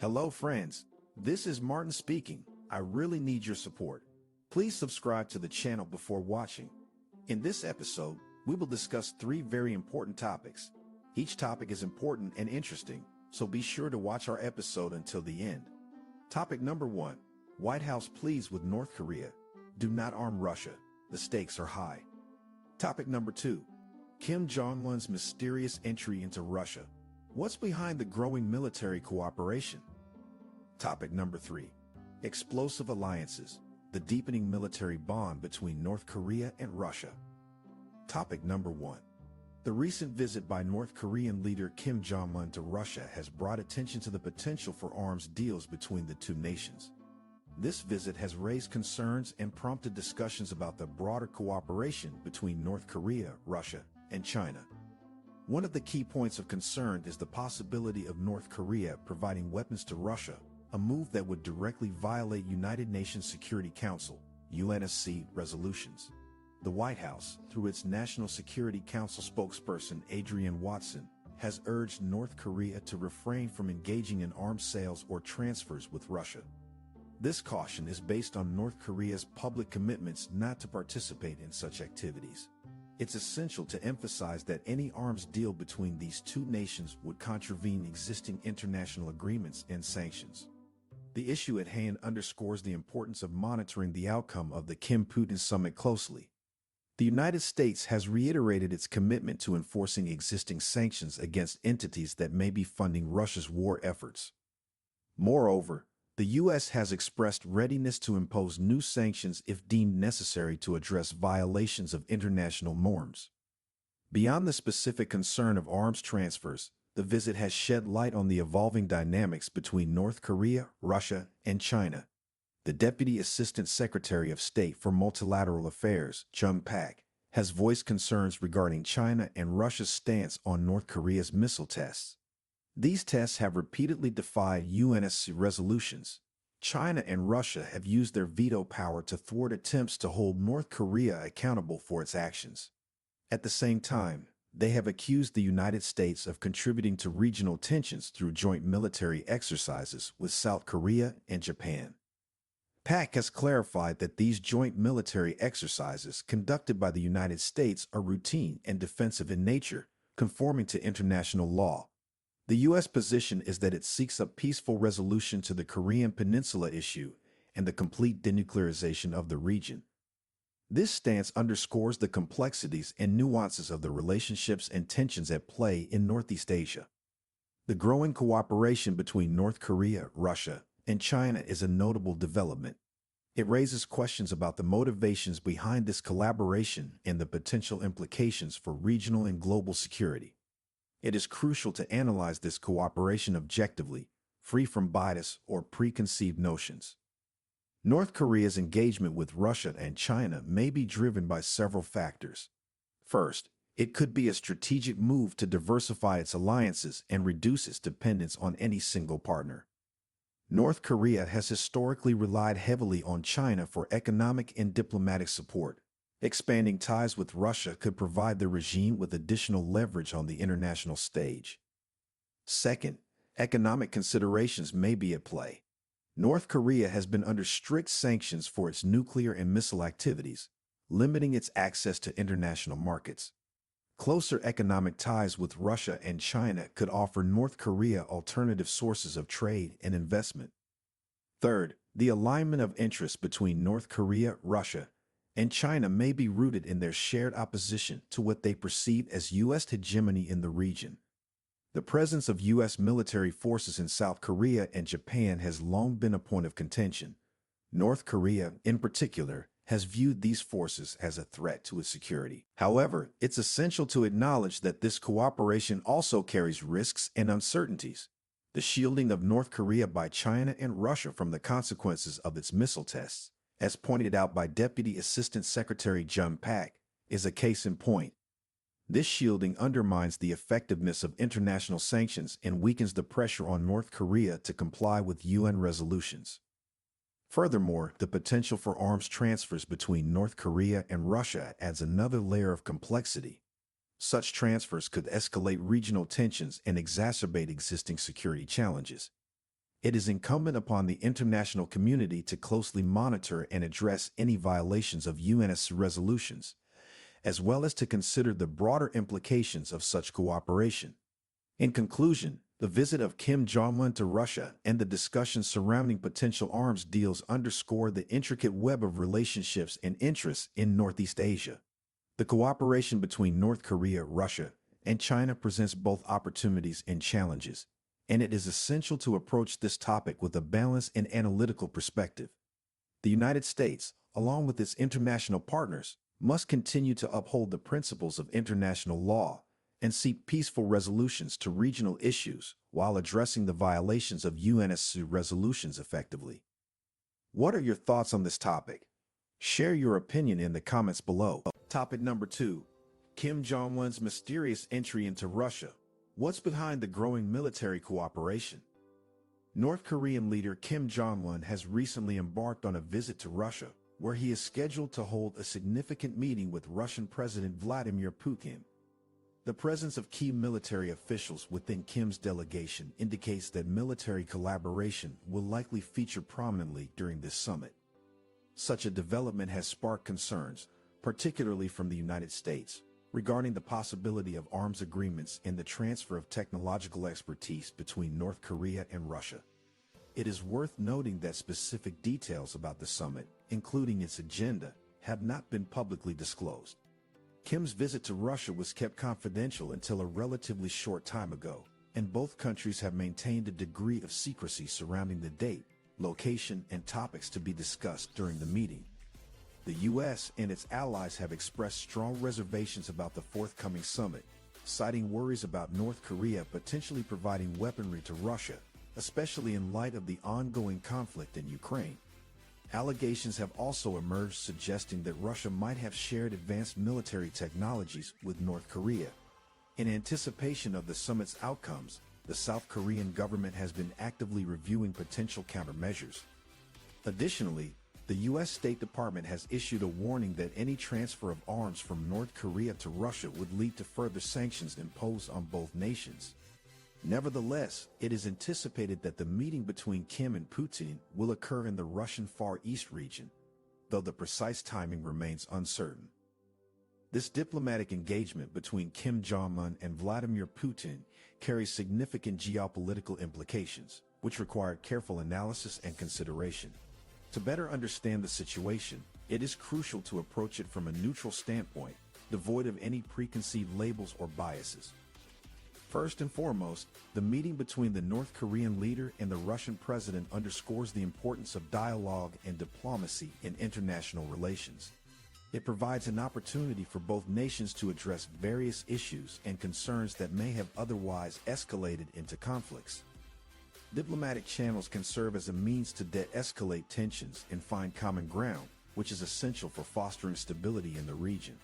Hello, friends. This is Martin speaking. I really need your support. Please subscribe to the channel before watching. In this episode, we will discuss three very important topics. Each topic is important and interesting, so be sure to watch our episode until the end. Topic number 1. White House pleads with North Korea. Do not arm Russia. The stakes are high. Topic number 2. Kim Jong-un's mysterious entry into Russia. What's behind the growing military cooperation? Topic number 3. Explosive alliances. The deepening military bond between North Korea and Russia. Topic number 1. The recent visit by North Korean leader Kim Jong-un to Russia has brought attention to the potential for arms deals between the two nations. This visit has raised concerns and prompted discussions about the broader cooperation between North Korea, Russia, and China. One of the key points of concern is the possibility of North Korea providing weapons to Russia, a move that would directly violate United Nations Security Council (UNSC) resolutions. The White House, through its National Security Council spokesperson Adrienne Watson, has urged North Korea to refrain from engaging in arms sales or transfers with Russia. This caution is based on North Korea's public commitments not to participate in such activities. It's essential to emphasize that any arms deal between these two nations would contravene existing international agreements and sanctions. The issue at hand underscores the importance of monitoring the outcome of the Kim-Putin summit closely. The United States has reiterated its commitment to enforcing existing sanctions against entities that may be funding Russia's war efforts. Moreover, the U.S. has expressed readiness to impose new sanctions if deemed necessary to address violations of international norms. Beyond the specific concern of arms transfers, the visit has shed light on the evolving dynamics between North Korea, Russia, and China. The Deputy Assistant Secretary of State for Multilateral Affairs, Jong-un, has voiced concerns regarding China and Russia's stance on North Korea's missile tests. These tests have repeatedly defied UNSC resolutions. China and Russia have used their veto power to thwart attempts to hold North Korea accountable for its actions. At the same time, they have accused the United States of contributing to regional tensions through joint military exercises with South Korea and Japan. PAC has clarified that these joint military exercises conducted by the United States are routine and defensive in nature, conforming to international law. The U.S. position is that it seeks a peaceful resolution to the Korean Peninsula issue and the complete denuclearization of the region. This stance underscores the complexities and nuances of the relationships and tensions at play in Northeast Asia. The growing cooperation between North Korea, Russia, and China is a notable development. It raises questions about the motivations behind this collaboration and the potential implications for regional and global security. It is crucial to analyze this cooperation objectively, free from bias or preconceived notions. North Korea's engagement with Russia and China may be driven by several factors. First, it could be a strategic move to diversify its alliances and reduce its dependence on any single partner. North Korea has historically relied heavily on China for economic and diplomatic support. Expanding ties with Russia could provide the regime with additional leverage on the international stage. Second, economic considerations may be at play. North Korea has been under strict sanctions for its nuclear and missile activities, limiting its access to international markets. Closer economic ties with Russia and China could offer North Korea alternative sources of trade and investment. Third, the alignment of interests between North Korea, Russia, and China may be rooted in their shared opposition to what they perceive as U.S. hegemony in the region. The presence of U.S. military forces in South Korea and Japan has long been a point of contention. North Korea, in particular, has viewed these forces as a threat to its security. However, it's essential to acknowledge that this cooperation also carries risks and uncertainties. The shielding of North Korea by China and Russia from the consequences of its missile tests, as pointed out by Deputy Assistant Secretary Jong-un, is a case in point. This shielding undermines the effectiveness of international sanctions and weakens the pressure on North Korea to comply with UN resolutions. Furthermore, the potential for arms transfers between North Korea and Russia adds another layer of complexity. Such transfers could escalate regional tensions and exacerbate existing security challenges. It is incumbent upon the international community to closely monitor and address any violations of UNSC resolutions, as well as to consider the broader implications of such cooperation. In conclusion, the visit of Kim Jong-un to Russia and the discussions surrounding potential arms deals underscore the intricate web of relationships and interests in Northeast Asia. The cooperation between North Korea, Russia, and China presents both opportunities and challenges, and it is essential to approach this topic with a balanced and analytical perspective. The United States, along with its international partners, must continue to uphold the principles of international law and seek peaceful resolutions to regional issues while addressing the violations of UNSC resolutions effectively. What are your thoughts on this topic? Share your opinion in the comments below. Topic number 2. Kim Jong-un's mysterious entry into Russia. What's behind the growing military cooperation? North Korean leader Kim Jong-un has recently embarked on a visit to Russia, where he is scheduled to hold a significant meeting with Russian President Vladimir Putin. The presence of key military officials within Kim's delegation indicates that military collaboration will likely feature prominently during this summit. Such a development has sparked concerns, particularly from the United States, regarding the possibility of arms agreements and the transfer of technological expertise between North Korea and Russia. It is worth noting that specific details about the summit, including its agenda, have not been publicly disclosed. Kim's visit to Russia was kept confidential until a relatively short time ago, and both countries have maintained a degree of secrecy surrounding the date, location, and topics to be discussed during the meeting. The U.S. and its allies have expressed strong reservations about the forthcoming summit, citing worries about North Korea potentially providing weaponry to Russia, especially in light of the ongoing conflict in Ukraine. Allegations have also emerged suggesting that Russia might have shared advanced military technologies with North Korea. In anticipation of the summit's outcomes, the South Korean government has been actively reviewing potential countermeasures. Additionally, the U.S. State Department has issued a warning that any transfer of arms from North Korea to Russia would lead to further sanctions imposed on both nations. Nevertheless, it is anticipated that the meeting between Kim and Putin will occur in the Russian Far East region, though the precise timing remains uncertain. This diplomatic engagement between Kim Jong-un and Vladimir Putin carries significant geopolitical implications, which require careful analysis and consideration. To better understand the situation, it is crucial to approach it from a neutral standpoint, devoid of any preconceived labels or biases. First and foremost, the meeting between the North Korean leader and the Russian president underscores the importance of dialogue and diplomacy in international relations. It provides an opportunity for both nations to address various issues and concerns that may have otherwise escalated into conflicts. Diplomatic channels can serve as a means to de-escalate tensions and find common ground, which is essential for fostering stability in the region.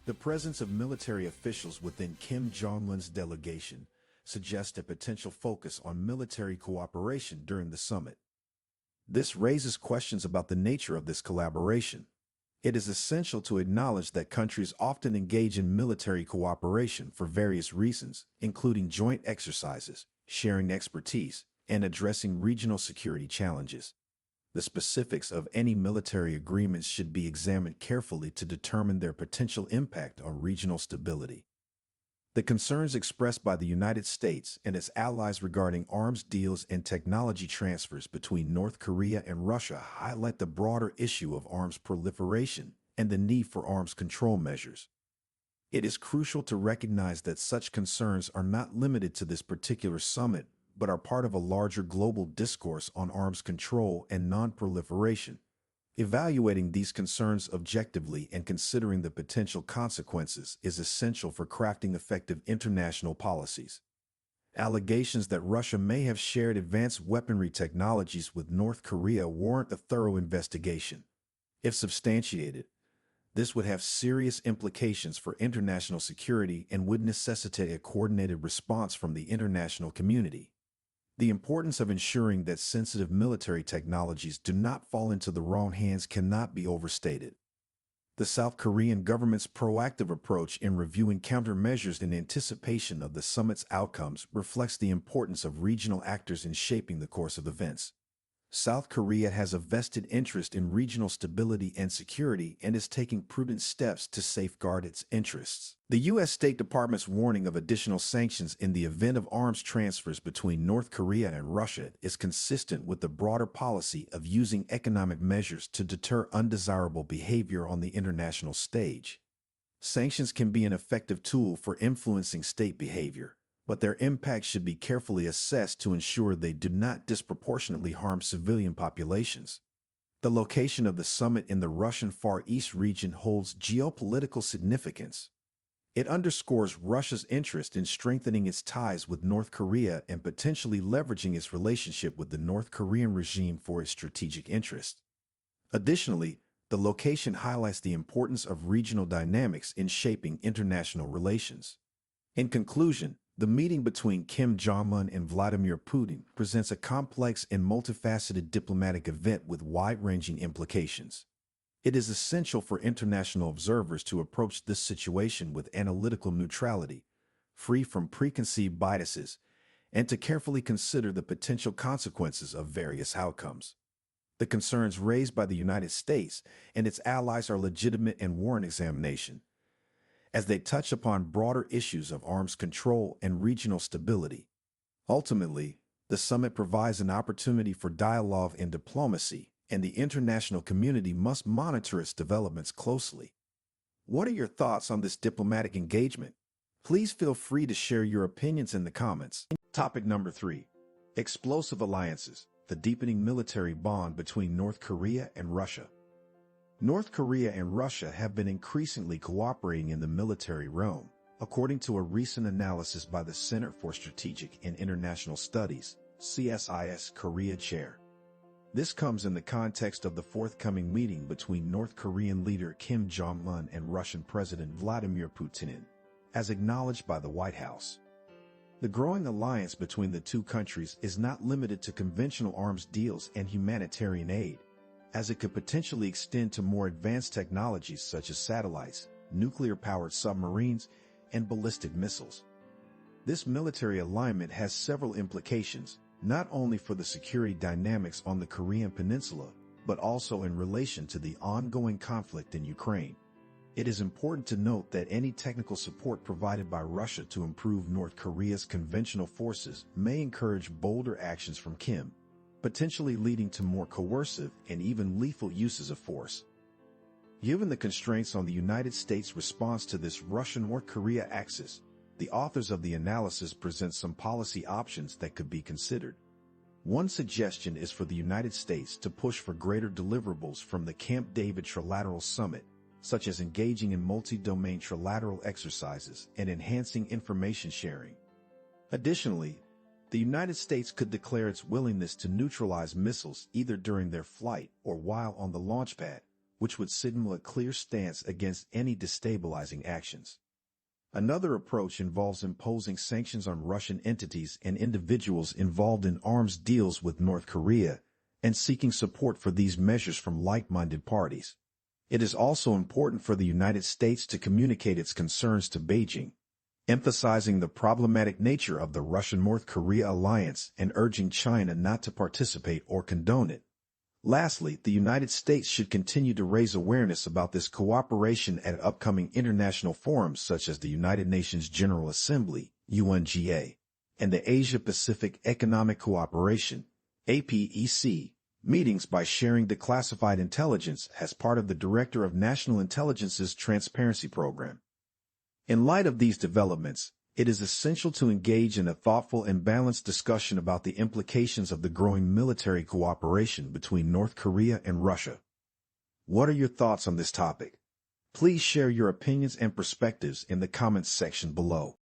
The presence of military officials within Kim Jong-un's delegation suggests a potential focus on military cooperation during the summit. This raises questions about the nature of this collaboration. It is essential to acknowledge that countries often engage in military cooperation for various reasons, including joint exercises, sharing expertise, and addressing regional security challenges. The specifics of any military agreements should be examined carefully to determine their potential impact on regional stability. The concerns expressed by the United States and its allies regarding arms deals and technology transfers between North Korea and Russia highlight the broader issue of arms proliferation and the need for arms control measures. It is crucial to recognize that such concerns are not limited to this particular summit, but are part of a larger global discourse on arms control and non-proliferation. Evaluating these concerns objectively and considering the potential consequences is essential for crafting effective international policies. Allegations that Russia may have shared advanced weaponry technologies with North Korea warrant a thorough investigation. If substantiated, this would have serious implications for international security and would necessitate a coordinated response from the international community. The importance of ensuring that sensitive military technologies do not fall into the wrong hands cannot be overstated. The South Korean government's proactive approach in reviewing countermeasures in anticipation of the summit's outcomes reflects the importance of regional actors in shaping the course of events. South Korea has a vested interest in regional stability and security and is taking prudent steps to safeguard its interests. The U.S. State Department's warning of additional sanctions in the event of arms transfers between North Korea and Russia is consistent with the broader policy of using economic measures to deter undesirable behavior on the international stage. Sanctions can be an effective tool for influencing state behavior, but their impact should be carefully assessed to ensure they do not disproportionately harm civilian populations. The location of the summit in the Russian Far East region holds geopolitical significance. It underscores Russia's interest in strengthening its ties with North Korea and potentially leveraging its relationship with the North Korean regime for its strategic interests. Additionally, the location highlights the importance of regional dynamics in shaping international relations. In conclusion, the meeting between Kim Jong-un and Vladimir Putin presents a complex and multifaceted diplomatic event with wide-ranging implications. It is essential for international observers to approach this situation with analytical neutrality, free from preconceived biases, and to carefully consider the potential consequences of various outcomes. The concerns raised by the United States and its allies are legitimate and warrant examination, as they touch upon broader issues of arms control and regional stability. Ultimately, the summit provides an opportunity for dialogue and diplomacy, and the international community must monitor its developments closely. What are your thoughts on this diplomatic engagement? Please feel free to share your opinions in the comments. Topic number 3. Explosive alliances, the deepening military bond between North Korea and Russia. North Korea and Russia have been increasingly cooperating in the military realm, according to a recent analysis by the Center for Strategic and International Studies, CSIS Korea Chair. This comes in the context of the forthcoming meeting between North Korean leader Kim Jong-un and Russian President Vladimir Putin, as acknowledged by the White House. The growing alliance between the two countries is not limited to conventional arms deals and humanitarian aid, as it could potentially extend to more advanced technologies such as satellites, nuclear-powered submarines, and ballistic missiles. This military alignment has several implications, not only for the security dynamics on the Korean peninsula, but also in relation to the ongoing conflict in Ukraine. It is important to note that any technical support provided by Russia to improve North Korea's conventional forces may encourage bolder actions from Kim, potentially leading to more coercive and even lethal uses of force. Given the constraints on the United States' response to this Russia-North Korea axis, the authors of the analysis present some policy options that could be considered. One suggestion is for the United States to push for greater deliverables from the Camp David Trilateral Summit, such as engaging in multi-domain trilateral exercises and enhancing information sharing. Additionally, the United States could declare its willingness to neutralize missiles either during their flight or while on the launch pad, which would signal a clear stance against any destabilizing actions. Another approach involves imposing sanctions on Russian entities and individuals involved in arms deals with North Korea, and seeking support for these measures from like-minded parties. It is also important for the United States to communicate its concerns to Beijing, emphasizing the problematic nature of the Russian-North Korea alliance and urging China not to participate or condone it. Lastly, the United States should continue to raise awareness about this cooperation at upcoming international forums such as the United Nations General Assembly, UNGA, and the Asia-Pacific Economic Cooperation, APEC, meetings by sharing declassified intelligence as part of the Director of National Intelligence's Transparency Program. In light of these developments, it is essential to engage in a thoughtful and balanced discussion about the implications of the growing military cooperation between North Korea and Russia. What are your thoughts on this topic? Please share your opinions and perspectives in the comments section below.